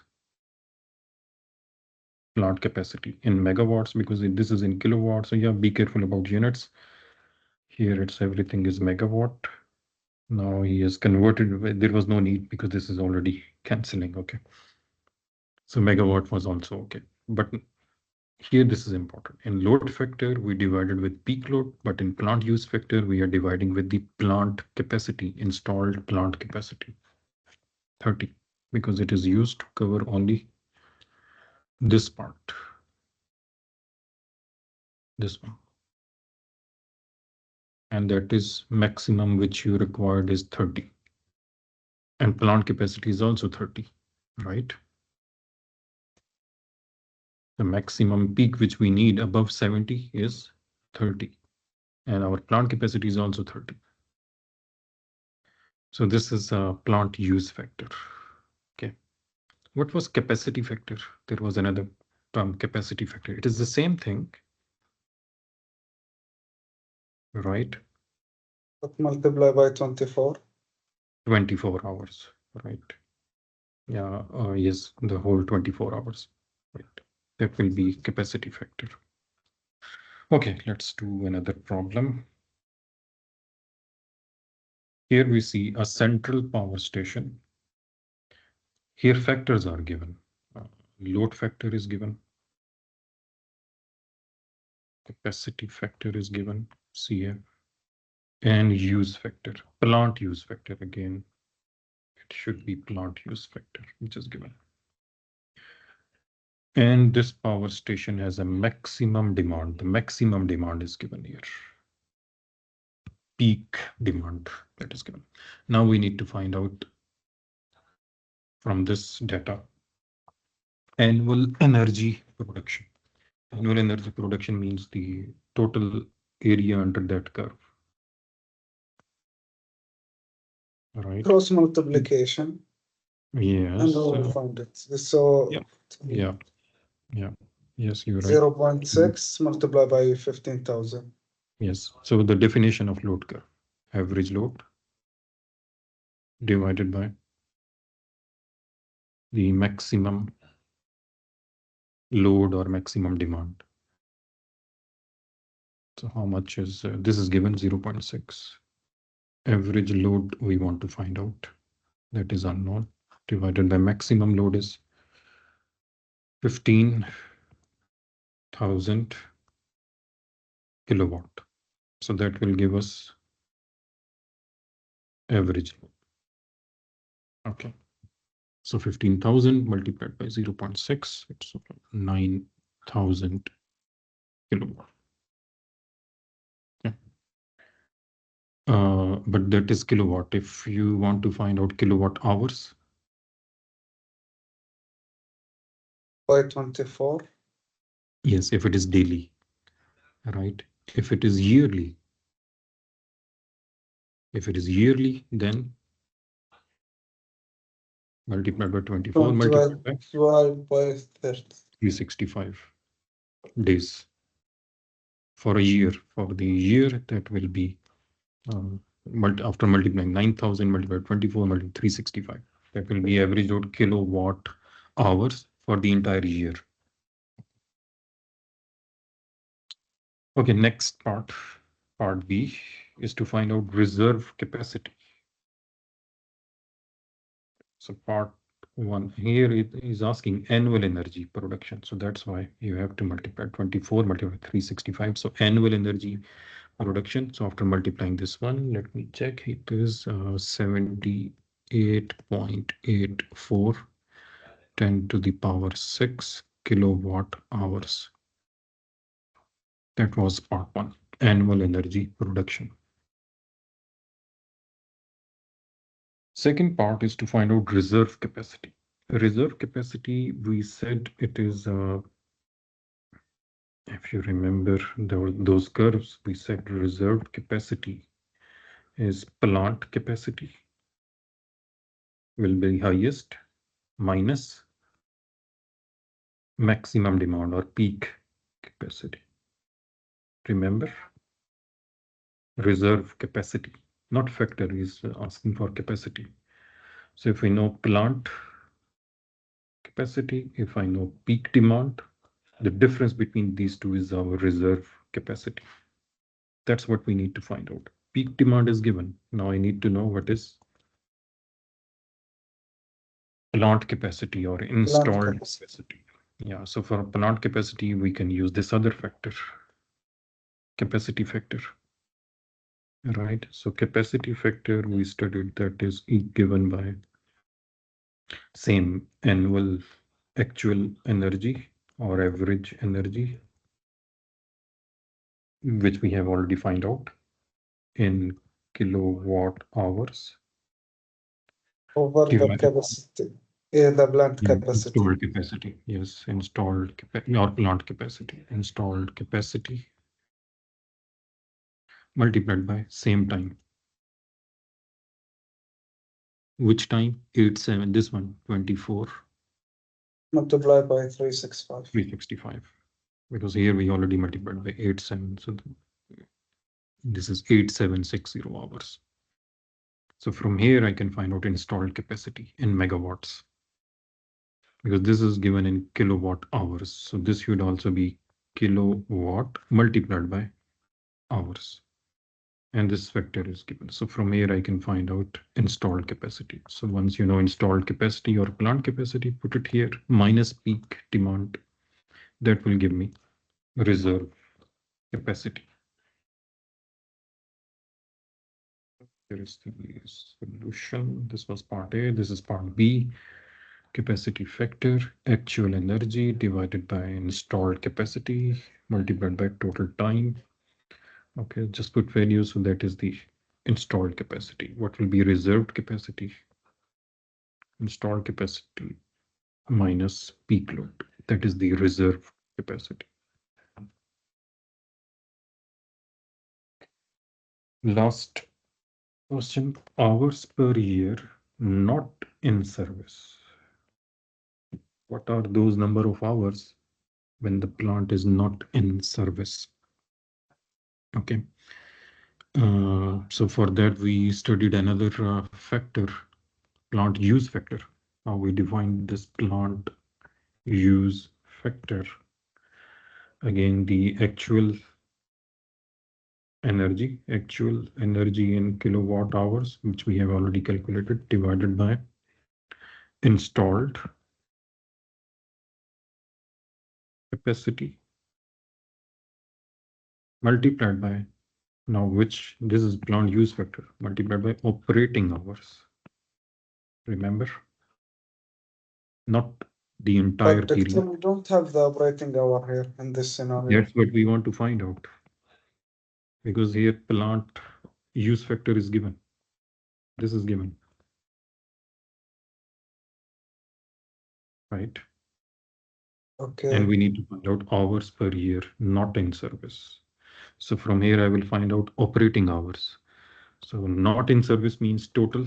plant capacity in megawatts, because this is in kilowatts. So yeah, be careful about units. Here it's everything is megawatt. Now he has converted, there was no need because this is already canceling, okay. So megawatt was also okay, but here this is important. In load factor, we divided with peak load, but in plant use factor, we are dividing with the plant capacity, installed plant capacity, 30, because it is used to cover only this part, this one. And that is maximum which you required is 30. And plant capacity is also 30, right? The maximum peak which we need above 70 is 30. And our plant capacity is also 30. So this is a plant use factor. Okay. What was capacity factor? There was another term, capacity factor. It is the same thing, right? But multiply by 24. 24 hours, right? Yeah, yes, the whole 24 hours, right? That will be capacity factor. Okay, let's do another problem. Here we see a central power station. Here factors are given. Load factor is given. Capacity factor is given, CF. And use factor, plant use factor again. It should be plant use factor, which is given. And this power station has a maximum demand. The maximum demand is given here. Peak demand that is given. Now we need to find out from this data annual energy production. Annual energy production means the total area under that curve. Right. Cross multiplication. Yes. And we'll find it. So yeah. Yes, you're right. 0.6 multiplied by 15,000. Yes. So the definition of load curve, average load divided by the maximum load or maximum demand. So how much is this is given 0.6. Average load we want to find out, that is unknown, divided by maximum load is 15,000 kilowatt. So that will give us average load. Okay. So 15,000 multiplied by 0.6, it's 9,000 kilowatt. Okay. But that is kilowatt. If you want to find out kilowatt hours, by 24. yes, if it is daily, right? If it is yearly, then multiplied by 24, multiplied by 12 by 30. 365 days for a year. For the year, that will be after multiplying 9,000 multiplied by 24 multiplied by 365. That will be average load kilowatt hours for the entire year. Okay, next part B, is to find out reserve capacity. So part 1 here it is asking annual energy production. So that's why you have to multiply 24 multiplied by 365. So annual energy production. So after multiplying this one, let me check. It is 78.84 10 to the power 6 kilowatt hours. That was part 1, annual energy production. Second part is to find out reserve capacity. Reserve capacity, we said it is, if you remember those curves, we said reserved capacity is plant capacity will be highest minus maximum demand or peak capacity. Remember, reserve capacity, not factor, is asking for capacity. So if we know plant capacity, if I know peak demand, the difference between these two is our reserve capacity. That's what we need to find out. Peak demand is given. Now I need to know what is plant capacity or installed capacity. Yeah, so for plant capacity, we can use this other factor, capacity factor. Right, so capacity factor we studied, that is given by same annual actual energy or average energy, which we have already find out in kilowatt hours Over the capacity, the plant capacity. Installed capacity, yes, installed capacity or plant capacity, installed capacity multiplied by same time. Which time? 87, this one, 24. Multiplied by 365. 365. Because here we already multiplied by 87. So this is 8760 hours. So from here I can find out installed capacity in megawatts, because this is given in kilowatt hours. So this should also be kilowatt multiplied by hours. And this factor is given. So from here I can find out installed capacity. So once you know installed capacity or plant capacity, put it here minus peak demand. That will give me reserve capacity. Here is the solution. This was part A. This is part B. Capacity factor, actual energy divided by installed capacity multiplied by total time. Okay, just put values. So that is the installed capacity. What will be reserved capacity? Installed capacity minus peak load. That is the reserve capacity. Last question, hours per year not in service. What are those number of hours when the plant is not in service? Okay. So for that, we studied another factor, plant use factor. How we define this plant use factor. Again, the actual energy in kilowatt hours, which we have already calculated, divided by installed capacity multiplied by, now which this is plant use factor, multiplied by operating hours. Remember? Not the entire But period. Doctor, we don't have the operating hour here in this scenario. That's what we want to find out. Because here plant use factor is given. This is given. Right? Okay. And we need to find out hours per year, not in service. So from here, I will find out operating hours. So not in service means total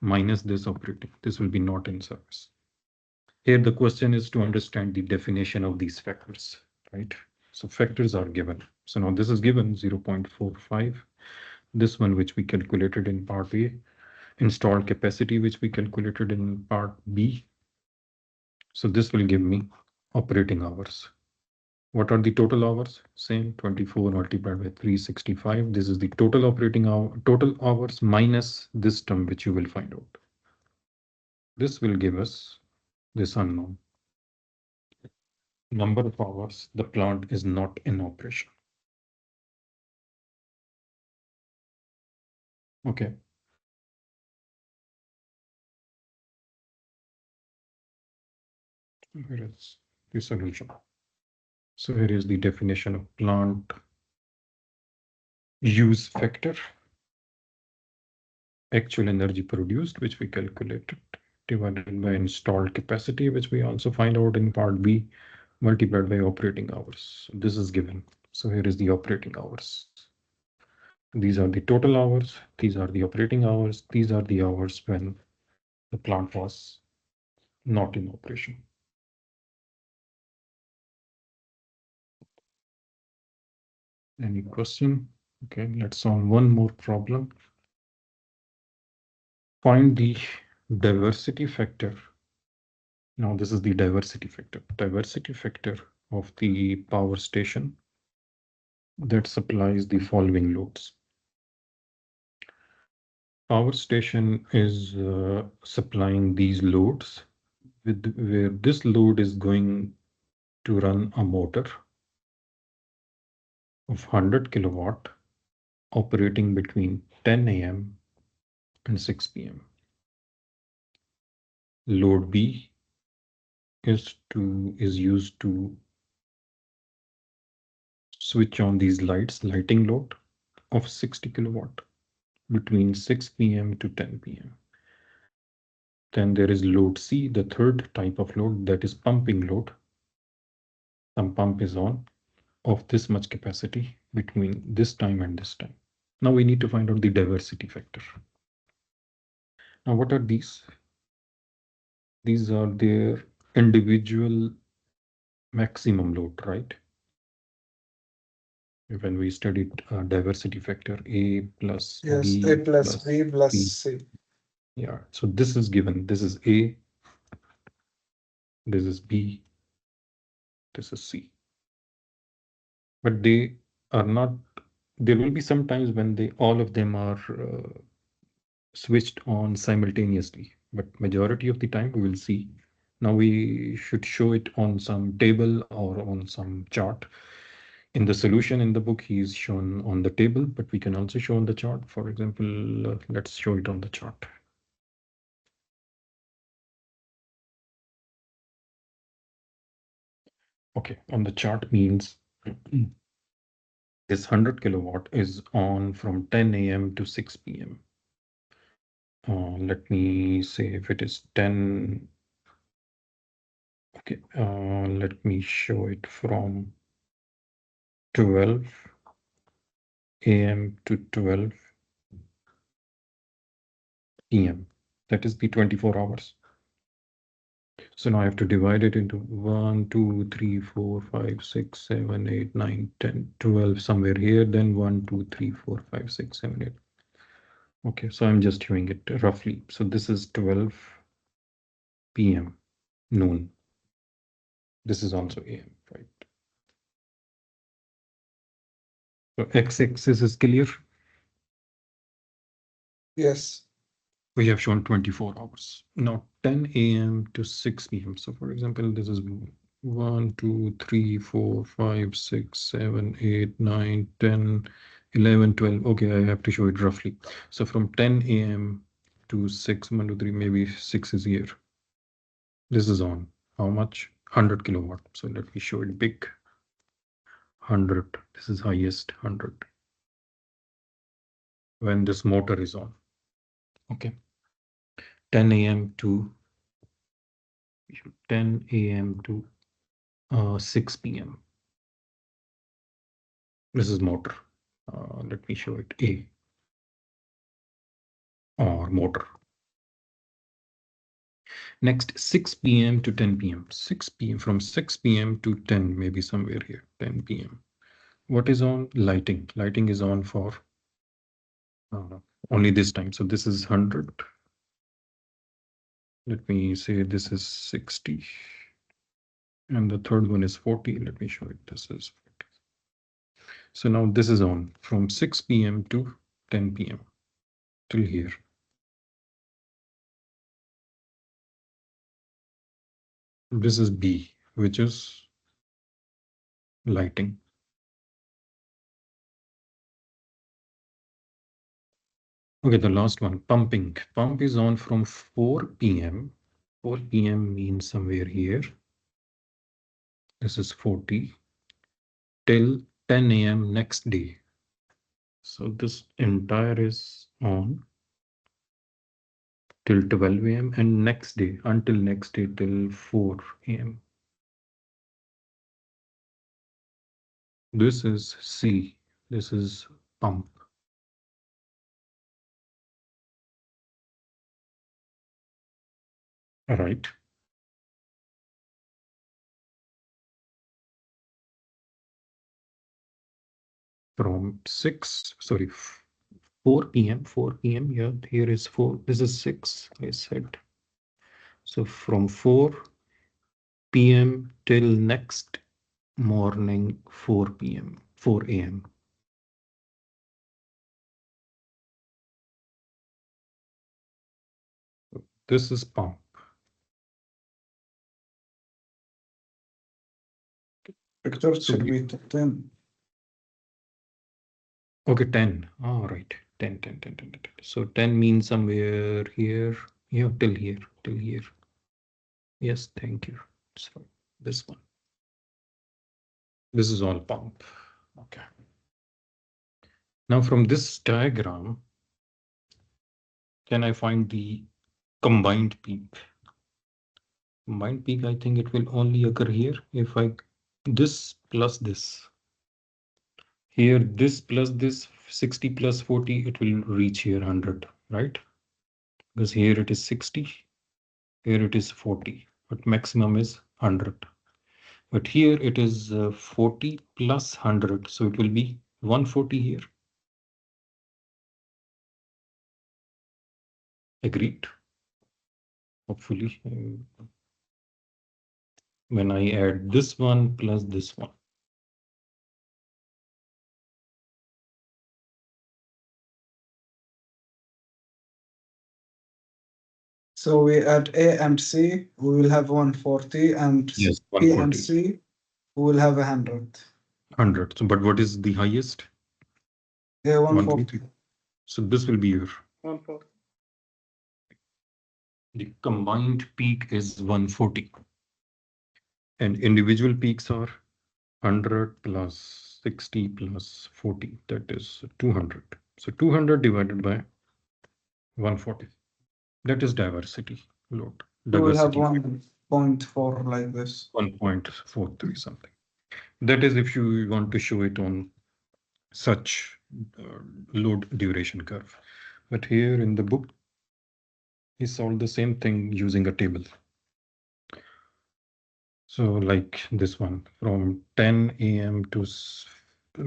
minus this operating. This will be not in service. Here, the question is to understand the definition of these factors, right? So factors are given. So now this is given 0.45. This one, which we calculated in part A, installed capacity, which we calculated in part B. So this will give me operating hours. What are the total hours? Same 24 multiplied by 365. This is the total operating hour, total hours minus this term, which you will find out. This will give us this unknown. Number of hours the plant is not in operation. Okay. Here is the solution. So here is the definition of plant use factor. Actual energy produced, which we calculated, divided by installed capacity, which we also find out in part B, multiplied by operating hours. So this is given. So here is the operating hours. These are the total hours. These are the operating hours. These are the hours when the plant was not in operation. Any question? Okay, let's solve one more problem. Find the diversity factor. Now this is the diversity factor. Diversity factor of the power station that supplies the following loads. Power station is supplying these loads with where this load is going to run a motor of 100 kilowatt operating between 10 a.m. and 6 p.m. Load B is used to switch on these lights, lighting load of 60 kilowatt between 6 p.m. to 10 p.m. Then there is load C, the third type of load, that is pumping load. Some pump is on of this much capacity between this time and this time. Now we need to find out the diversity factor. Now what are these? These are their individual maximum load, right? When we studied diversity factor, A plus yes, B A plus B plus C. C. Yeah, so this is given. This is A, this is B, this is C. But they are not, there will be some times when all of them are switched on simultaneously, but majority of the time we will see. Now we should show it on some table or on some chart. In the solution in the book, he is shown on the table, but we can also show on the chart. For example, let's show it on the chart. Okay, on the chart means this 100 kilowatt is on from 10 a.m. to 6 p.m. Let me say if it is 10. Okay, let me show it from 12 a.m. to 12 p.m. That is the 24 hours. So now I have to divide it into 1, 2, 3, 4, 5, 6, 7, 8, 9, 10, 12 somewhere here, then 1, 2, 3, 4, 5, 6, 7, 8. Okay, so I'm just showing it roughly. So this is 12 p.m. noon. This is also a.m., right? So x-axis is clear. Yes. We have shown 24 hours. Now 10 a.m. to 6 p.m. So for example, this is 1, 2, 3, 4, 5, 6, 7, 8, 9, 10, 11, 12. Okay, I have to show it roughly. So from 10 a.m. to 6, 1 to 3, maybe 6 is here. This is on. How much? 100 kilowatt. So let me show it big. 100. This is highest 100. When this motor is on. Okay. 10 a.m. to 10 a.m. to 6 p.m. This is motor. Let me show it. A or motor. Next 6 p.m. to 10 p.m. 6 p.m. from 6 p.m. to 10, maybe somewhere here, 10 p.m. What is on? Lighting. Lighting is on for only this time. So this is 100. Let me say this is 60. And the third one is 40. Let me show it. This is 40. So now this is on from 6 p.m. to 10 p.m. till here. This is B, which is lighting. Okay, the last one, pumping. Pump is on from 4 p.m. 4 p.m. means somewhere here. This is 40 till 10 a.m. next day. So this entire is on till 12 a.m. and next day, until next day till 4 a.m. This is C. This is pump. All right. From 4 p.m. 4 p.m. Yeah, here is 4. This is 6, I said. So from 4 p.m. till next morning 4 p.m. 4 a.m. This is pump. Victor should be 10. Okay, 10. All right. 10, 10, 10, 10, 10. So 10 means somewhere here. Yeah, till here, till here. Yes, thank you. So this one. This is all pump. Okay. Now from this diagram, can I find the combined peak? Combined peak, I think it will only occur here if I this plus this. Here, this plus this 60 plus 40, it will reach here 100, right? Because here it is 60, here it is 40, but maximum is 100. But here it is 40 plus 100, so it will be 140 here. Agreed? Hopefully, when I add this one plus this one. So we add A and C, we will have 140, and Yes, B 140. and C, we will have 100. 100. So, but what is the highest? Yeah, 140. So this will be your 140. the combined peak is 140. And individual peaks are 100 plus 60 plus 40. That is 200. So 200 divided by 140. That is diversity load. We will have Diversity 1.4 like this. 1.43 something. That is if you want to show it on such load duration curve. But here in the book, he solved the same thing using a table. So like this one from 10 a.m. to,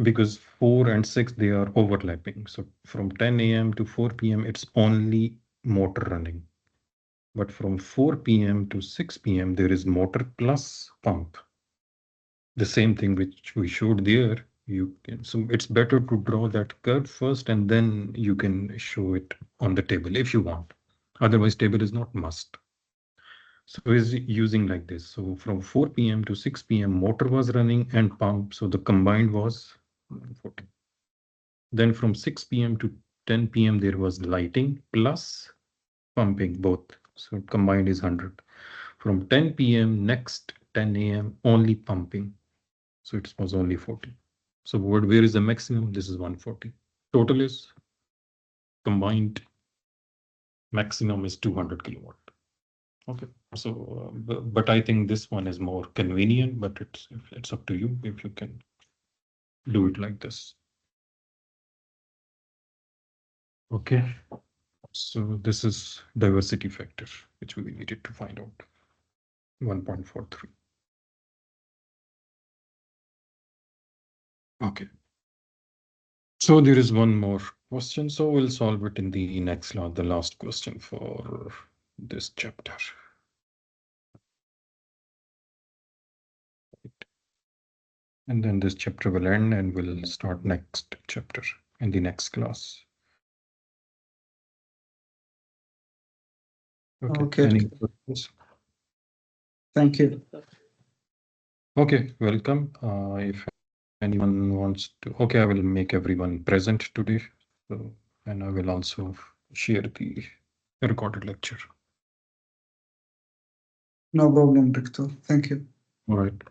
because 4 and 6, they are overlapping. So from 10 a.m. to 4 p.m., it's only motor running. But from 4 p.m. to 6 p.m., there is motor plus pump. The same thing which we showed there. You can, so it's better to draw that curve first and then you can show it on the table if you want. Otherwise, table is not must. So is using like this. So from 4 p.m. to 6 p.m. motor was running and pump. So the combined was 40. Then from 6 p.m. to 10 p.m. there was lighting plus pumping both. So combined is 100. From 10 p.m. next 10 a.m. only pumping. So it was only 40. So where is the maximum? This is 140. Total is combined maximum is 200 kilowatt. Okay, so but I think this one is more convenient, but it's up to you if you can do it like this. Okay, so this is diversity factor, which we needed to find out. 1.43. Okay. So there is one more question, so we'll solve it in the next class, the last question for this chapter. And then this chapter will end and we'll start next chapter in the next class. Okay. Any questions? Thank you. Okay, welcome. If anyone wants to, okay, I will make everyone present today. So, and I will also share the recorded lecture. No problem, Doctor. Thank you. All right.